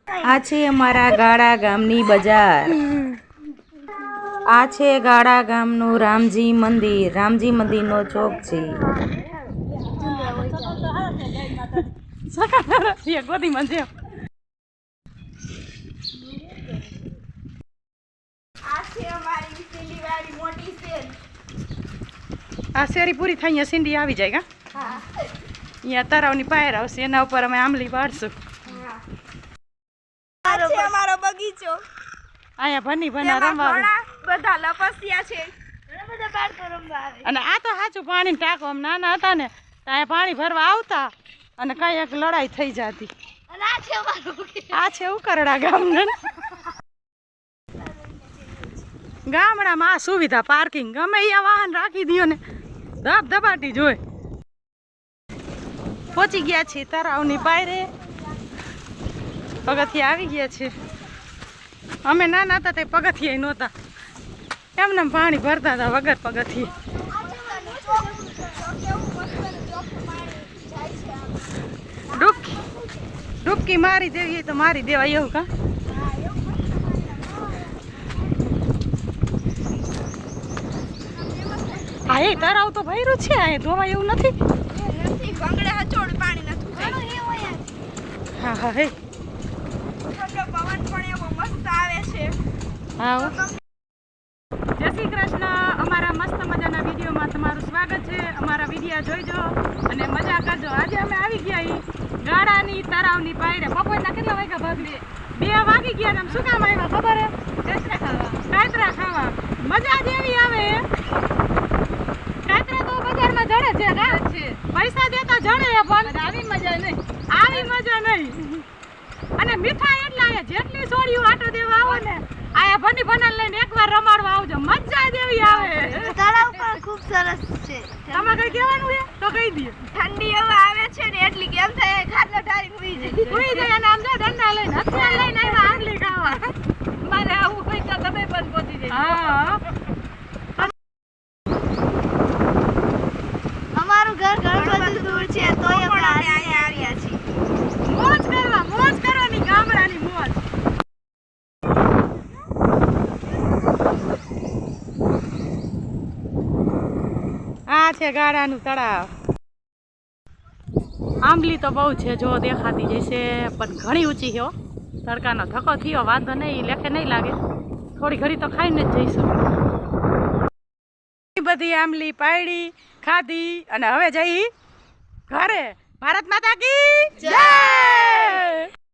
આ છે અમારા ગાળા ગામની બજાર. આ છે ગાળા ગામનું રામજી મંદિર. રામજી મંદિરનો ચોક છે. આ શેરી પૂરી થઈ અહીંયા સિંડી આવી જાય કા અહીંયા તરાવની પાયર આવશે એના ઉપર અમે આંબલી પાડશું. અમારો બગીચો અહીંયા ભની ભના રમવા બધા લપસ્યા છે. ઘણા બધા બાળકો રમવા આવે. અને આ તો સાચું પાણી ટાંકો આમ નાના હતા ને તો અહીંયા પાણી ભરવા આવતા અને કઈ એક લડાઈ થઈ જતી. અને આ છે અમારો આ છે ઉકરડા ગામના. ગામડામાં આ સુવિધા પાર્કિંગ ગમે અહીંયા વાહન રાખી દો ને ધબધબાટી જોઈ. પહોંચી ગયા છીએ તરાવની પાયરે. પગથિયા આવી ગયા છે. અમે નાના હતા તે પગથિયા નહોતા એમને પાણી ભરતા હતા વગર પગથિયે. ડૂબકી મારી દેવી તો મારી દેવાય એવું કા. હા એ તરાવ તો ભર્યું છે આ ધોવાય એવું નથી. હા હા હે પવન પણ એવો મસ્ત આવે છે. હા જય શ્રી કૃષ્ણ. અમારા મસ્ત મજાના વિડીયોમાં તમારું સ્વાગત છે. અમારા વિડીયો જોઈજો અને મજા કરજો. આજે અમે આવી ગયા ગાળાની તરાવની પાયરે. બપોરના કેટલા વાગ્યા ભાભી? 2 વાગી ગયા ને શું કામ આવ્યા ખબર હે? કાતરા ખાવા. કાતરા ખાવા મજા જ એવી આવે. કાતરા તો બજારમાં જડે છે ને પૈસા દેતા જડે પણ આવી મજા નહીં. આવી મજા નહીં. અને મીઠા એટલા જેટલી સોળીઓ આટો દેવા આવો ને આયા ભની ભના લઈને એકવાર રમાડવા આવજો. મજા જેવી આવે. તળાવ પણ ખૂબ સરસ છે. તમે કઈ કહેવાનું છે તો કહી દે. ઠંડી હવા આવે છે ને એટલી કેમ થાય ખાટલો ઢાળીને સુઈ જાય. સુઈ જાય અને આમ જો દંડા લઈને હથિયાર લઈને આવ્યા આંબલી ખાવા. મારે આવું હોય તો તમે પણ પહોંચી જાય. હા અમારું ઘર ઘણું બધું દૂર છે તોય અમે અહીંયા આવ્યા છીએ. મોજ કરવાની ગામડાની મોજ. આ છે ગાળાનું તળાવ. આંબલી તો બહુ છે જો દેખાતી જશે પણ ઘણી ઊંચી છે. તડકાનો ધક્કો થયો વાંધો નહીં લેખે નહીં લાગે. થોડી ઘડી તો ખાઈને જ જઈશું. બધી આંબલી પાડી ખાધી અને હવે જઈ ઘરે. ભારત માતા કી જય.